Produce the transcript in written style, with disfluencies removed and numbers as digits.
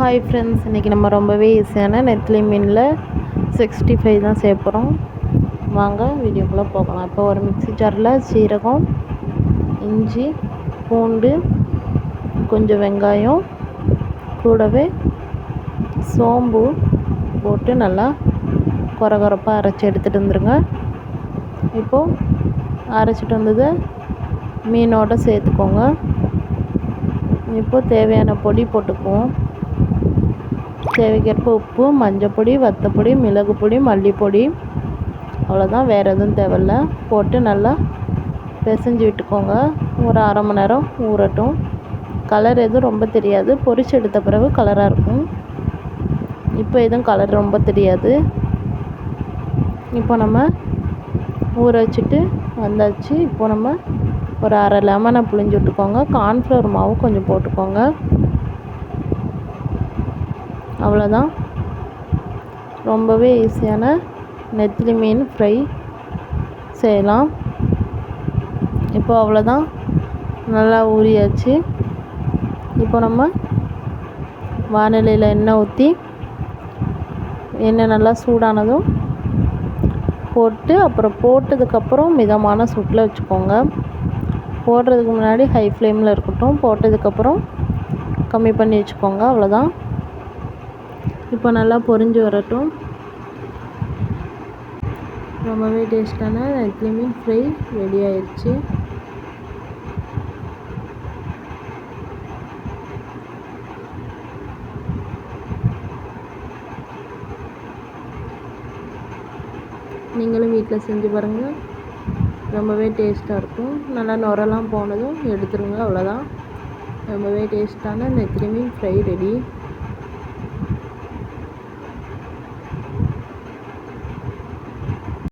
Hi friends, இன்றைக்கி நம்ம ரொம்பவே ஈஸியான நெத்திலி மீனில் 65 தான் செய்ய போகிறோம். வாங்க வீடியோக்குள்ளே போகலாம். இப்போ ஒரு மிக்ஸி ஜாரில் சீரகம், இஞ்சி, பூண்டு, கொஞ்சம் வெங்காயம், கூடவே சோம்பு போட்டு நல்லா கொரகொரப்பாக அரைச்சி எடுத்துகிட்டு வந்துடுங்க. இப்போது அரைச்சிட்டு வந்ததை மீனோடு சேர்த்துக்கோங்க. இப்போது தேவையான பொடி போட்டுக்குவோம். தேவைக்கேற்ப உப்பு, மஞ்சப்பொடி, வத்தப்பொடி, மிளகு பொடி, மல்லிப்பொடி, அவ்வளோதான். வேறு எதுவும் தேவையில்ல. போட்டு நல்லா பிசைஞ்சு விட்டுக்கோங்க. ஒரு அரை மணி நேரம் ஊறட்டும். கலர் எதுவும் ரொம்ப தெரியாது, பொரிச்சு எடுத்த பிறகு கலராக இருக்கும். இப்போ எதுவும் கலர் ரொம்ப தெரியாது. இப்போ நம்ம ஊற வச்சுட்டு வந்தாச்சு. இப்போ நம்ம ஒரு அரை லெமனை புழிஞ்சு விட்டுக்கோங்க. கார்ன்ஃப்ளவர் மாவு கொஞ்சம் போட்டுக்கோங்க. அவ்வளோதான். ரொம்பவே ஈஸியான நெத்திலி மீன் ஃப்ரை செய்யலாம். இப்போ அவ்வளோதான், நல்லா ஊறியாச்சு. இப்போ நம்ம வானிலையில் எண்ணெய் ஊற்றி எண்ணெய் நல்லா சூடானதும் போட்டு, அப்புறம் போட்டதுக்கப்புறம் மிதமான சூட்டில் வச்சுக்கோங்க. போடுறதுக்கு முன்னாடி ஹை ஃப்ளேமில் இருக்கட்டும், போட்டதுக்கப்புறம் கம்மி பண்ணி வச்சுக்கோங்க. அவ்வளோதான். இப்போ நல்லா பொரிஞ்சு வரட்டும். ரொம்பவே டேஸ்டான நெத்திலி மீன் ஃப்ரை ரெடி ஆயிடுச்சு. நீங்களும் வீட்டில் செஞ்சு பாருங்கள், ரொம்பவே டேஸ்ட்டாக இருக்கும். நல்லா நுரெல்லாம் போனதும் எடுத்துருங்க. அவ்வளோதான். ரொம்பவே டேஸ்டான நெத்திலி மீன் ஃப்ரை ரெடி.